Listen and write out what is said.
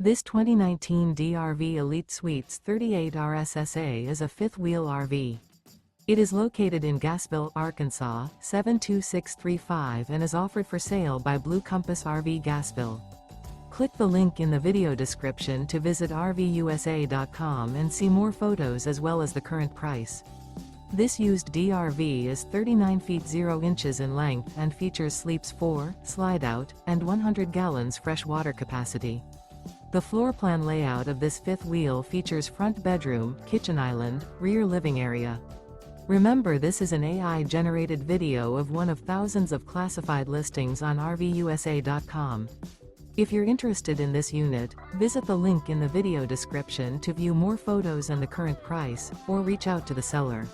This 2019 DRV Elite Suites 38 RSSA is a fifth-wheel RV. It is located in Gassville, Arkansas, 72635 and is offered for sale by Blue Compass RV Gassville. Click the link in the video description to visit RVUSA.com and see more photos as well as the current price. This used DRV is 39 feet 0 inches in length and features sleeps 4, Slideout, and 100 gallons fresh water capacity. The floor plan layout of this fifth wheel features front bedroom, kitchen island, rear living area. Remember, this is an AI-generated video of one of thousands of classified listings on RVUSA.com. If you're interested in this unit, visit the link in the video description to view more photos and the current price, or reach out to the seller.